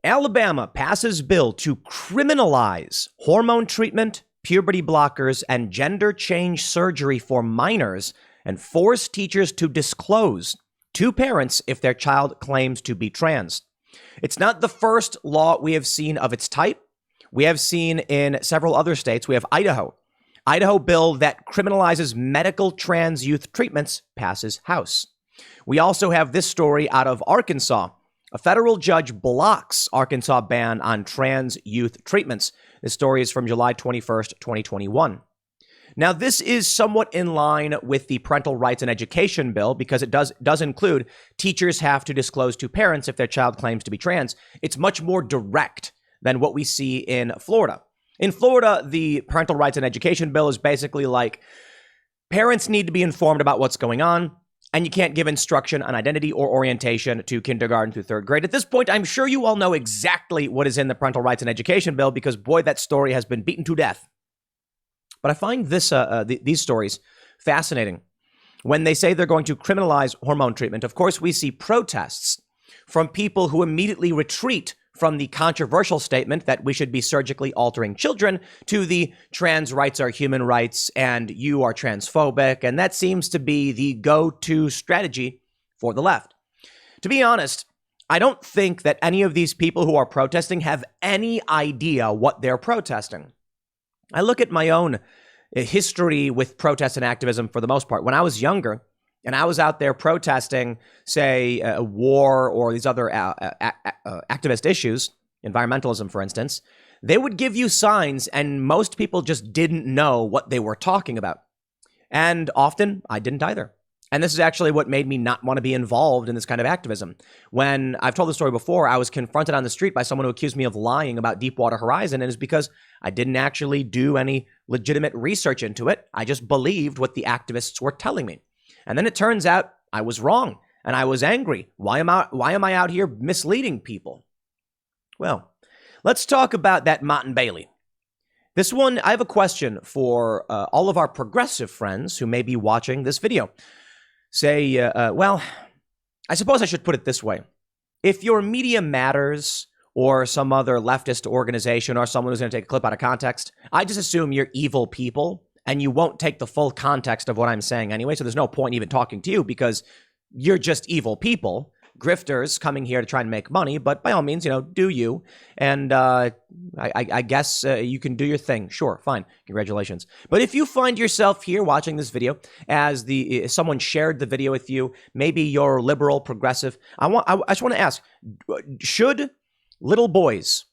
Alabama passes bill to criminalize hormone treatment, puberty blockers, and gender change surgery for minors and force teachers to disclose to parents if their child claims to be trans. It's not the first law we have seen of its type. We have seen in several other states. We have Idaho. Idaho bill that criminalizes medical trans youth treatments passes House. We also have this story out of Arkansas. A federal judge blocks Arkansas ban on trans youth treatments. This story is from July 21st, 2021. Now, this is somewhat in line with the parental rights and education bill because it does include teachers have to disclose to parents if their child claims to be trans. It's much more direct than what we see in Florida. In Florida, the parental rights and education bill is basically like parents need to be informed about what's going on, and you can't give instruction on identity or orientation to kindergarten through third grade. At this point, I'm sure you all know exactly what is in the parental rights and education bill because, boy, that story has been beaten to death. But I find these stories fascinating. When they say they're going to criminalize hormone treatment, of course, we see protests from people who immediately retreat from the controversial statement that we should be surgically altering children to the trans rights are human rights and you are transphobic. And that seems to be the go-to strategy for the left. To be honest, I don't think that any of these people who are protesting have any idea what they're protesting. I look at my own history with protest and activism for the most part. When I was younger, and I was out there protesting, say, war or these other activist issues, environmentalism, for instance, they would give you signs and most people just didn't know what they were talking about. And often I didn't either. And this is actually what made me not want to be involved in this kind of activism. When I've told the story before, I was confronted on the street by someone who accused me of lying about Deepwater Horizon. And it's because I didn't actually do any legitimate research into it. I just believed what the activists were telling me. And then it turns out I was wrong and I was angry. Why am I out here misleading people? Well, let's talk about that Mott & Bailey. This one, I have a question for all of our progressive friends who may be watching this video. Say, well, I suppose I should put it this way. If your Media Matters or some other leftist organization or someone who's going to take a clip out of context, I just assume you're evil people. And you won't take the full context of what I'm saying anyway, so there's no point even talking to you because you're just evil people, grifters coming here to try and make money. But by all means, do you. And I guess you can do your thing. Sure, fine. Congratulations. But if you find yourself here watching this video as someone shared the video with you, maybe you're liberal, progressive. I just want to ask, should little boys,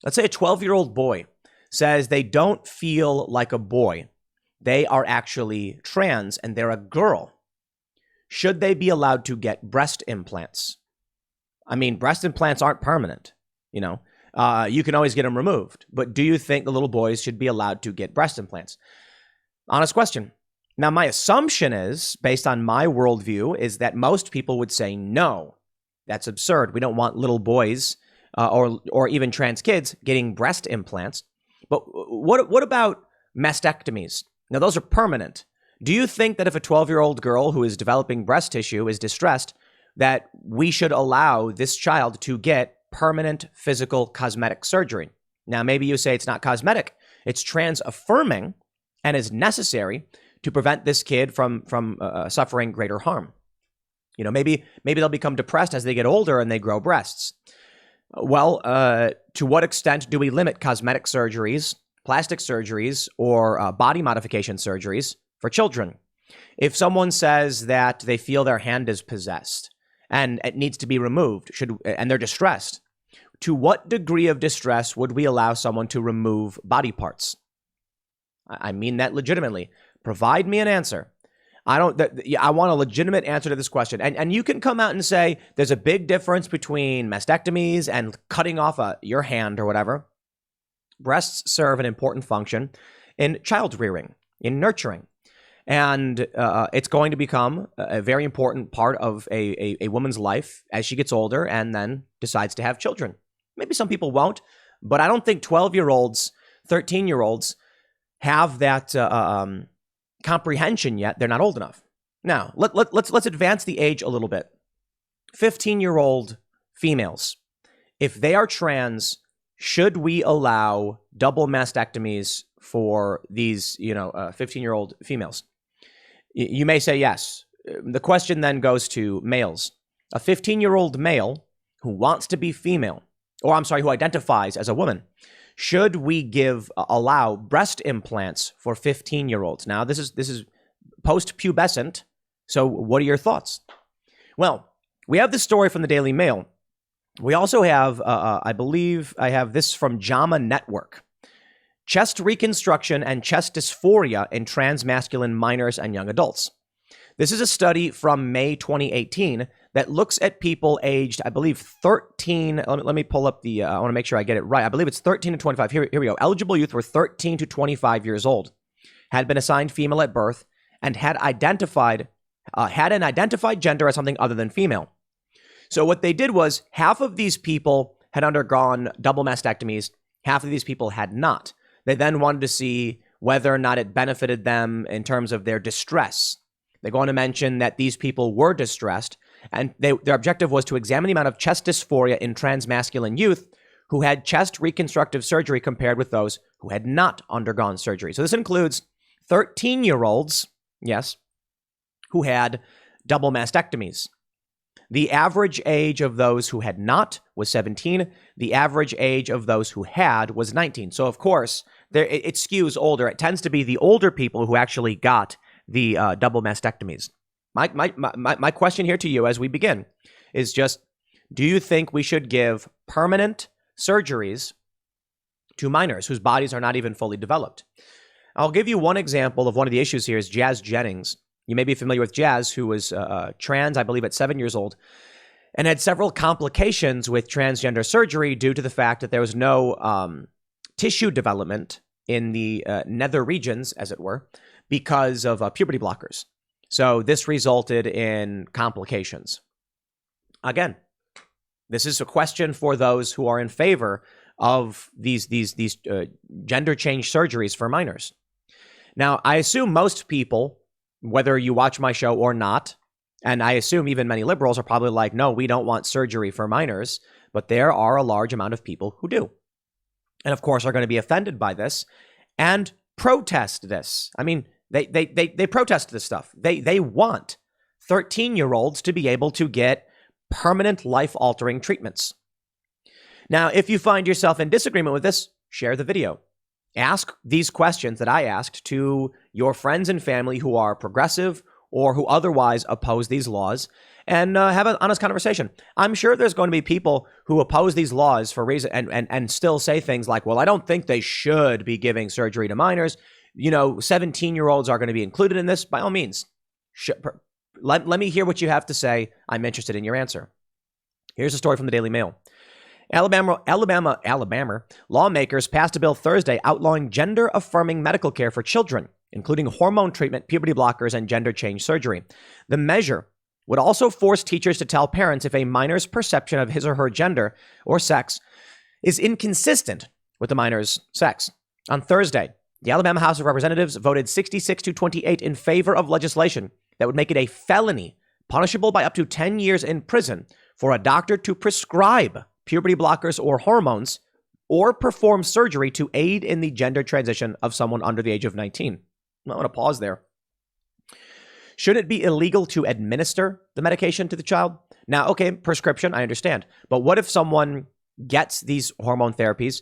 let's say a 12-year-old boy, says they don't feel like a boy. They are actually trans and they're a girl. Should they be allowed to get breast implants? I mean, breast implants aren't permanent, you can always get them removed. But do you think the little boys should be allowed to get breast implants? Honest question. Now, my assumption is, based on my worldview, is that most people would say no. That's absurd. We don't want little boys or even trans kids getting breast implants. But what about mastectomies? Now, those are permanent. Do you think that if a 12-year-old girl who is developing breast tissue is distressed, that we should allow this child to get permanent physical cosmetic surgery? Now, maybe you say it's not cosmetic. It's trans-affirming and is necessary to prevent this kid from suffering greater harm. Maybe they'll become depressed as they get older and they grow breasts. Well, to what extent do we limit cosmetic surgeries, plastic surgeries, or body modification surgeries for children? If someone says that they feel their hand is possessed and it needs to be removed, and they're distressed, to what degree of distress would we allow someone to remove body parts? I mean that legitimately. Provide me an answer. I want a legitimate answer to this question. And you can come out and say there's a big difference between mastectomies and cutting off your hand or whatever. Breasts serve an important function in child rearing, in nurturing. And it's going to become a very important part of a woman's life as she gets older and then decides to have children. Maybe some people won't, but I don't think 12-year-olds, 13-year-olds have that comprehension yet. They're not old enough. Now, let's advance the age a little bit. 15-year-old females. if they are trans, should we allow double mastectomies for these, 15-year-old females? You may say yes. The question then goes to males. A 15-year-old male who wants to be female, who identifies as a woman, should we allow breast implants for 15-year-olds? Now, this is post-pubescent, so what are your thoughts? Well, we have this story from the Daily Mail. We also have, I believe I have this from JAMA Network. Chest reconstruction and chest dysphoria in transmasculine minors and young adults. This is a study from May 2018 that looks at people aged, I believe, 13. Let me pull up I want to make sure I get it right. I believe it's 13 to 25. Here we go. Eligible youth were 13 to 25 years old, had been assigned female at birth, and had an identified gender as something other than female. So what they did was half of these people had undergone double mastectomies, half of these people had not. They then wanted to see whether or not it benefited them in terms of their distress. They go on to mention that these people were distressed, and their objective was to examine the amount of chest dysphoria in transmasculine youth who had chest reconstructive surgery compared with those who had not undergone surgery. So this includes 13-year-olds, yes, who had double mastectomies. The average age of those who had not was 17. The average age of those who had was 19. So, of course, it skews older. It tends to be the older people who actually got the double mastectomies. My question here to you as we begin is just, do you think we should give permanent surgeries to minors whose bodies are not even fully developed? I'll give you one example of one of the issues here is Jazz Jennings. You may be familiar with Jazz, who was trans, I believe, at 7 years old, and had several complications with transgender surgery due to the fact that there was no tissue development in the nether regions, as it were, because of puberty blockers. So this resulted in complications. Again, this is a question for those who are in favor of these gender change surgeries for minors. Now, I assume most people, whether you watch my show or not, and I assume even many liberals are probably like, no, we don't want surgery for minors, but there are a large amount of people who do. And of course are going to be offended by this and protest this. I mean, they protest this stuff. They want 13-year-olds to be able to get permanent life-altering treatments. Now, if you find yourself in disagreement with this, share the video. Ask these questions that I asked to your friends and family who are progressive or who otherwise oppose these laws, and have an honest conversation. I'm sure there's going to be people who oppose these laws for reason and still say things like, well, I don't think they should be giving surgery to minors. 17-year-olds are going to be included in this. By all means, let me hear what you have to say. I'm interested in your answer. Here's a story from the Daily Mail. Alabama lawmakers passed a bill Thursday outlawing gender-affirming medical care for children, including hormone treatment, puberty blockers, and gender change surgery. The measure would also force teachers to tell parents if a minor's perception of his or her gender or sex is inconsistent with the minor's sex. On Thursday, the Alabama House of Representatives voted 66 to 28 in favor of legislation that would make it a felony, punishable by up to 10 years in prison, for a doctor to prescribe puberty blockers or hormones, or perform surgery to aid in the gender transition of someone under the age of 19. I want to pause there. Should it be illegal to administer the medication to the child? Now, okay, prescription, I understand. But what if someone gets these hormone therapies?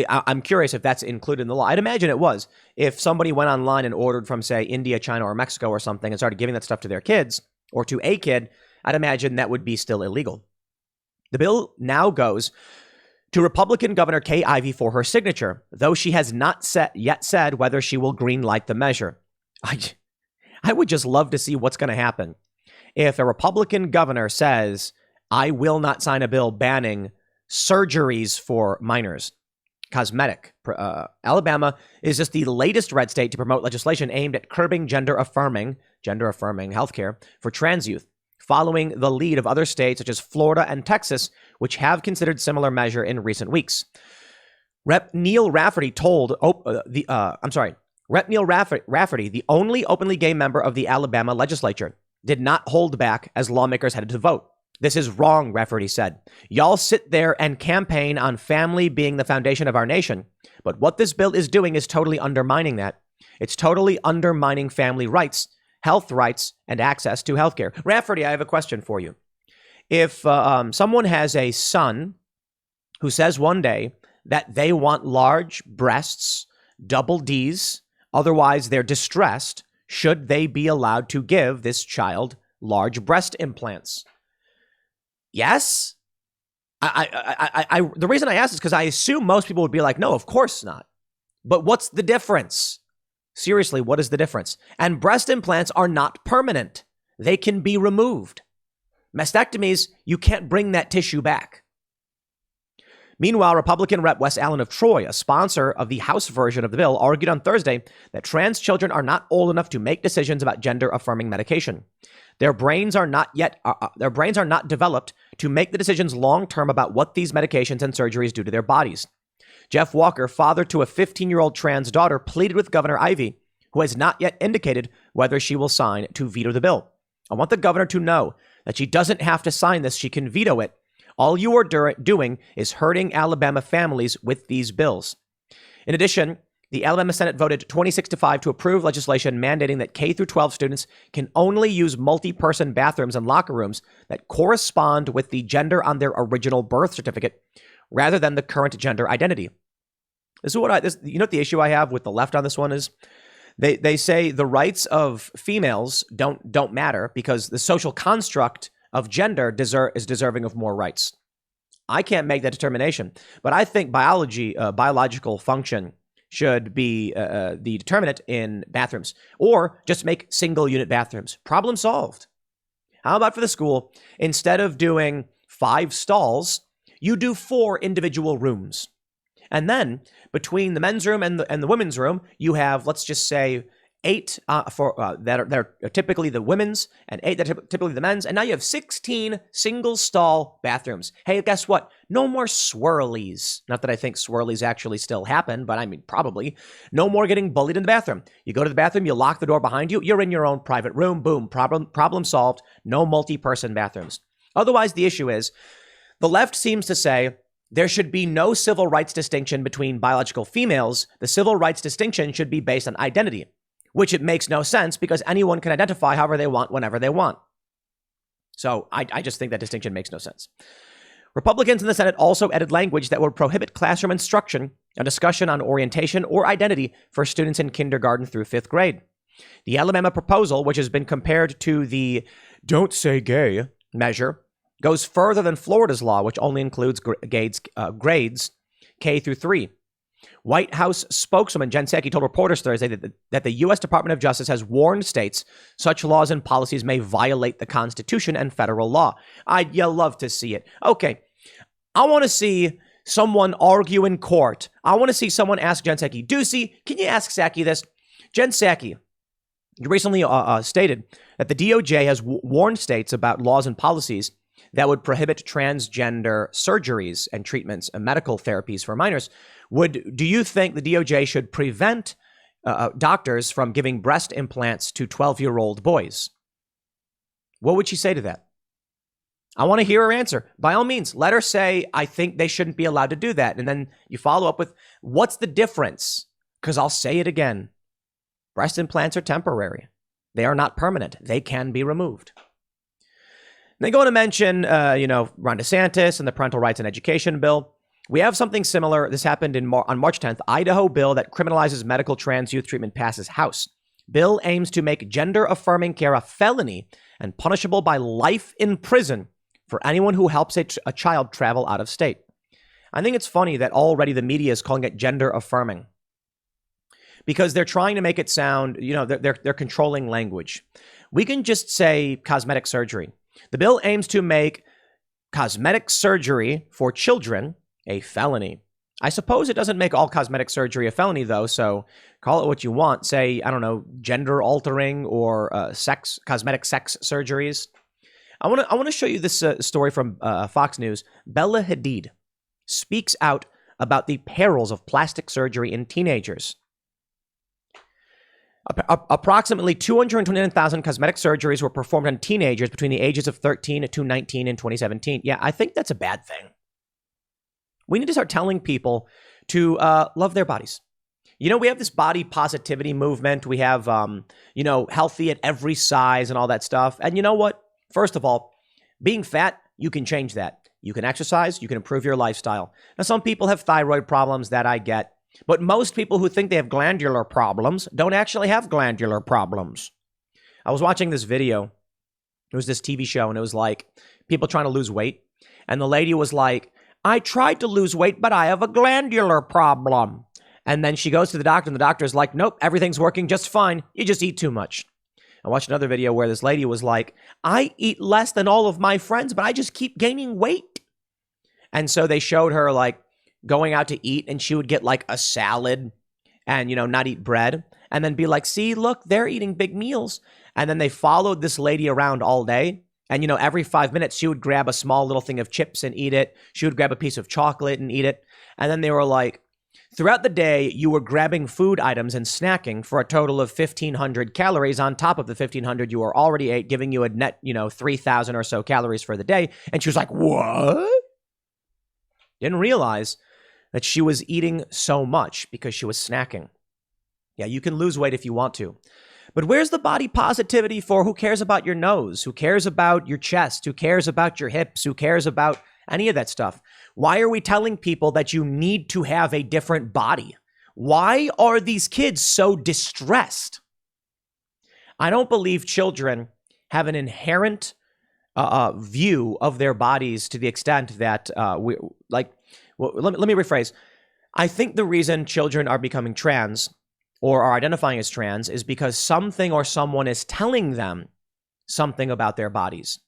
I'm curious if that's included in the law. I'd imagine it was. If somebody went online and ordered from, say, India, China, or Mexico or something and started giving that stuff to their kids or to a kid, I'd imagine that would be still illegal. The bill now goes to Republican Governor Kay Ivey for her signature, though she has not yet said whether she will greenlight the measure. I would just love to see what's going to happen if a Republican governor says, I will not sign a bill banning surgeries for minors. Cosmetic. Alabama is just the latest red state to promote legislation aimed at curbing gender-affirming healthcare for trans youth, following the lead of other states such as Florida and Texas, which have considered similar measure in recent weeks. Rep. Neil Rafferty the only openly gay member of the Alabama legislature, did not hold back as lawmakers headed to vote. This is wrong, Rafferty said. Y'all sit there and campaign on family being the foundation of our nation. But what this bill is doing is totally undermining that. It's totally undermining family rights, health rights, and access to healthcare. Rafferty, I have a question for you. If someone has a son who says one day that they want large breasts, double Ds, otherwise they're distressed, should they be allowed to give this child large breast implants? Yes. The reason I ask is because I assume most people would be like, no, of course not. But what's the difference? Seriously, what is the difference? And breast implants are not permanent. They can be removed. Mastectomies, you can't bring that tissue back. Meanwhile, Republican Rep. Wes Allen of Troy, a sponsor of the House version of the bill, argued on Thursday that trans children are not old enough to make decisions about gender-affirming medication. Their brains are not developed to make the decisions long-term about what these medications and surgeries do to their bodies. Jeff Walker, father to a 15-year-old trans daughter, pleaded with Governor Ivey, who has not yet indicated whether she will sign to veto the bill. I want the governor to know that she doesn't have to sign this. She can veto it. All you are doing is hurting Alabama families with these bills. In addition, the Alabama Senate voted 26-5 to approve legislation mandating that K through 12 students can only use multi-person bathrooms and locker rooms that correspond with the gender on their original birth certificate, rather than the current gender identity. This is what you know what the issue I have with the left on this one is? They say the rights of females don't matter because the social construct of gender is deserving of more rights. I can't make that determination, but I think biological function should be the determinant in bathrooms, or just make single unit bathrooms. Problem solved. How about for the school, instead of doing 5 stalls, you do 4 individual rooms. And then between the men's room and the women's room, you have, let's just say, 8 that are typically the women's and 8 that are typically the men's. And now you have 16 single stall bathrooms. Hey, guess what? No more swirlies. Not that I think swirlies actually still happen, but I mean, probably. No more getting bullied in the bathroom. You go to the bathroom, you lock the door behind you. You're in your own private room. Boom. Problem solved. No multi-person bathrooms. Otherwise, the issue is the left seems to say there should be no civil rights distinction between biological females. The civil rights distinction should be based on identity, which it makes no sense because anyone can identify however they want, whenever they want. So I just think that distinction makes no sense. Republicans in the Senate also added language that would prohibit classroom instruction, a discussion on orientation or identity for students in kindergarten through 5th grade. The Alabama proposal, which has been compared to the Don't Say Gay measure, goes further than Florida's law, which only includes grades K through 3. White House spokeswoman Jen Psaki told reporters Thursday that the U.S. Department of Justice has warned states such laws and policies may violate the Constitution and federal law. You love to see it. Okay, I want to see someone argue in court. I want to see someone ask Jen Psaki, Doocy, can you ask Psaki this? Jen Psaki, you recently stated that the DOJ has warned states about laws and policies that would prohibit transgender surgeries and treatments and medical therapies for minors. Do you think the DOJ should prevent doctors from giving breast implants to 12-year-old boys? What would she say to that? I want to hear her answer. By all means, let her say, I think they shouldn't be allowed to do that. And then you follow up with, what's the difference? Because I'll say it again. Breast implants are temporary. They are not permanent. They can be removed. They go on to mention, Ron DeSantis and the Parental Rights and Education bill. We have something similar. This happened on March 10th. Idaho bill that criminalizes medical trans youth treatment passes House. Bill aims to make gender-affirming care a felony and punishable by life in prison for anyone who helps a child travel out of state. I think it's funny that already the media is calling it gender-affirming because they're trying to make it sound, they're controlling language. We can just say cosmetic surgery. The bill aims to make cosmetic surgery for children a felony. I suppose it doesn't make all cosmetic surgery a felony, though, so call it what you want. Say, I don't know, gender altering or cosmetic sex surgeries. I want to show you this story from Fox News. Bella Hadid speaks out about the perils of plastic surgery in teenagers. Approximately 229,000 cosmetic surgeries were performed on teenagers between the ages of 13 to 19 in 2017. Yeah, I think that's a bad thing. We need to start telling people to love their bodies. You know, we have this body positivity movement. We have, healthy at every size and all that stuff. And you know what? First of all, being fat, you can change that. You can exercise. You can improve your lifestyle. Now, some people have thyroid problems that I get. But most people who think they have glandular problems don't actually have glandular problems. I was watching this video. It was this TV show, and it was like people trying to lose weight. And the lady was like, I tried to lose weight, but I have a glandular problem. And then she goes to the doctor, and the doctor is like, nope, everything's working just fine. You just eat too much. I watched another video where this lady was like, I eat less than all of my friends, but I just keep gaining weight. And so they showed her like going out to eat, and she would get like a salad and, not eat bread, and then be like, see, look, they're eating big meals. And then they followed this lady around all day. And, every 5 minutes, she would grab a small little thing of chips and eat it. She would grab a piece of chocolate and eat it. And then they were like, throughout the day, you were grabbing food items and snacking for a total of 1,500 calories on top of the 1,500 you were already ate, giving you a net, 3,000 or so calories for the day. And she was like, what? Didn't realize that she was eating so much because she was snacking. Yeah, you can lose weight if you want to. But where's the body positivity for who cares about your nose? Who cares about your chest? Who cares about your hips? Who cares about any of that stuff? Why are we telling people that you need to have a different body? Why are these kids so distressed? I don't believe children have an inherent view of their bodies to the extent that let me rephrase. I think the reason children are becoming trans or are identifying as trans is because something or someone is telling them something about their bodies.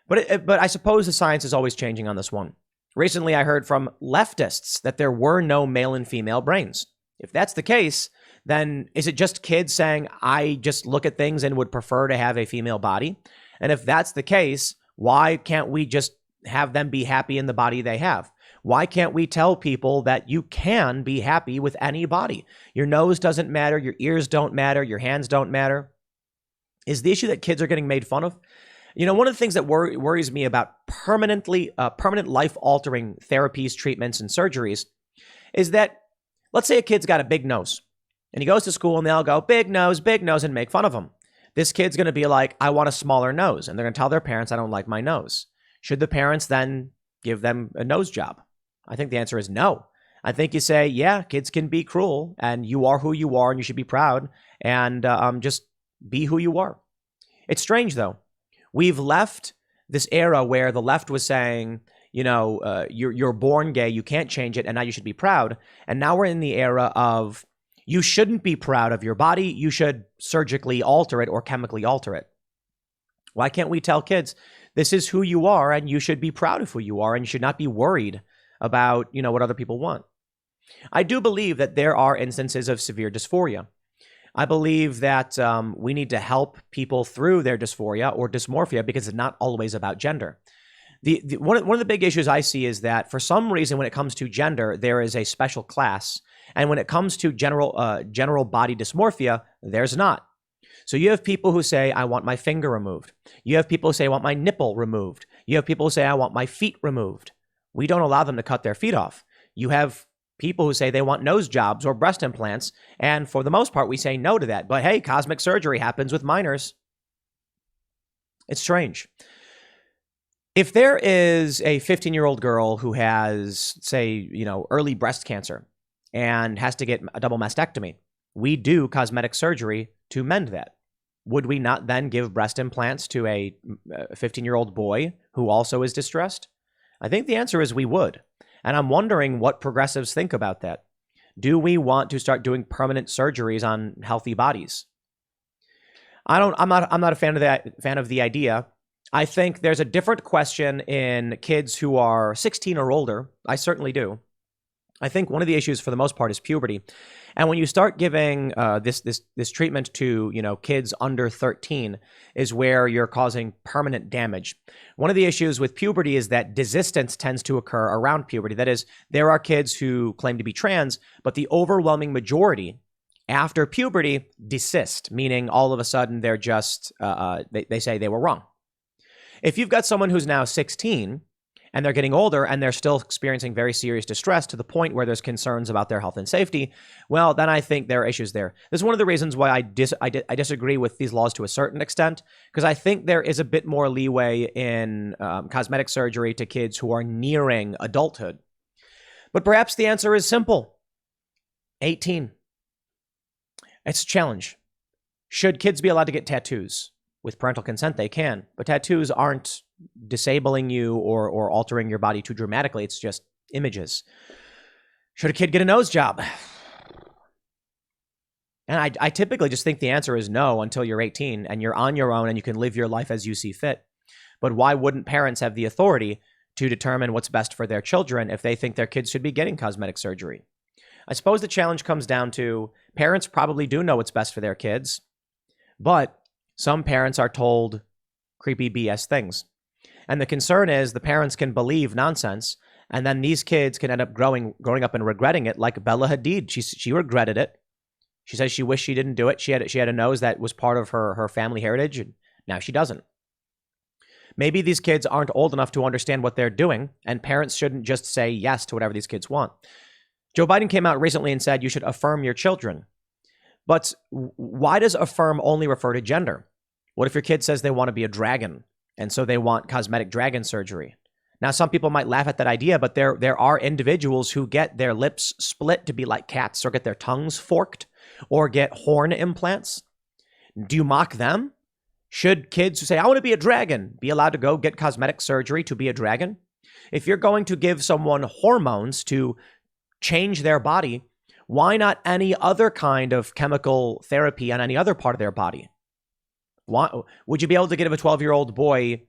But I suppose the science is always changing on this one. Recently, I heard from leftists that there were no male and female brains. If that's the case, then is it just kids saying, I just look at things and would prefer to have a female body? And if that's the case, why can't we just have them be happy in the body they have? Why can't we tell people that you can be happy with any body? Your nose doesn't matter. Your ears don't matter. Your hands don't matter. Is the issue that kids are getting made fun of? One of the things that worries me about permanent life-altering therapies, treatments, and surgeries is that, let's say a kid's got a big nose, and he goes to school, and they all go, big nose, and make fun of him. This kid's going to be like, I want a smaller nose, and they're going to tell their parents, I don't like my nose. Should the parents then give them a nose job? I think the answer is no. I think you say, yeah, kids can be cruel, and you are who you are, and you should be proud, and just be who you are. It's strange, though. We've left this era where the left was saying, you're born gay, you can't change it, and now you should be proud. And now we're in the era of you shouldn't be proud of your body, you should surgically alter it or chemically alter it. Why can't we tell kids, this is who you are, and you should be proud of who you are, and you should not be worried about, what other people want? I do believe that there are instances of severe dysphoria. I believe that we need to help people through their dysphoria or dysmorphia because it's not always about gender. One of the big issues I see is that for some reason, when it comes to gender, there is a special class. And when it comes to general body dysmorphia, there's not. So you have people who say, I want my finger removed. You have people who say, I want my nipple removed. You have people who say, I want my feet removed. We don't allow them to cut their feet off. You have people who say they want nose jobs or breast implants, and for the most part, we say no to that. But hey, cosmetic surgery happens with minors. It's strange. If there is a 15-year-old girl who has, say, early breast cancer and has to get a double mastectomy, we do cosmetic surgery to mend that. Would we not then give breast implants to a 15-year-old boy who also is distressed? I think the answer is we would. And I'm wondering what progressives think about that. Do we want to start doing permanent surgeries on healthy bodies? I'm not a fan of the idea. I think there's a different question in kids who are 16 or older. I certainly do. I think one of the issues for the most part is puberty. And when you start giving this treatment to, kids under 13 is where you're causing permanent damage. One of the issues with puberty is that desistance tends to occur around puberty. That is, there are kids who claim to be trans, but the overwhelming majority After puberty, desist, meaning all of a sudden they're just, they say they were wrong. If you've got someone who's now 16 and they're getting older and they're still experiencing very serious distress to the point where there's concerns about their health and safety, well, then I think there are issues there. This is one of the reasons why I disagree with these laws to a certain extent, because I think there is a bit more leeway in cosmetic surgery to kids who are nearing adulthood. But perhaps the answer is simple. 18. It's a challenge. Should kids be allowed to get tattoos? With parental consent, they can. But tattoos aren't disabling you or altering your body too dramatically. It's just images. Should a kid get a nose job? And I typically just think the answer is no until you're 18 and you're on your own and you can live your life as you see fit. But why wouldn't parents have the authority to determine what's best for their children if they think their kids should be getting cosmetic surgery? I suppose the challenge comes down to parents probably do know what's best for their kids, but some parents are told creepy BS things. And the concern is the parents can believe nonsense, and then these kids can end up growing up and regretting it, like Bella Hadid. She regretted it. She says she wished she didn't do it. She had a nose that was part of her family heritage, and now she doesn't. Maybe these kids aren't old enough to understand what they're doing, and parents shouldn't just say yes to whatever these kids want. Joe Biden came out recently and said you should affirm your children. But why does affirm only refer to gender? What if your kid says they want to be a dragon, and so they want cosmetic dragon surgery? Now, some people might laugh at that idea, but there are individuals who get their lips split to be like cats, or get their tongues forked, or get horn implants. Do you mock them? Should kids who say, I want to be a dragon, be allowed to go get cosmetic surgery to be a dragon? If you're going to give someone hormones to change their body, why not any other kind of chemical therapy on any other part of their body? Why would you be able to give a 12-year-old boy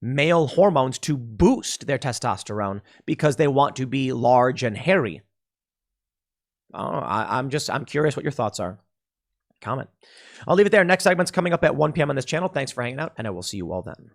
male hormones to boost their testosterone because they want to be large and hairy? I'm curious what your thoughts are. Comment. I'll leave it there. Next segment's coming up at 1 p.m. on this channel. Thanks for hanging out, and I will see you all then.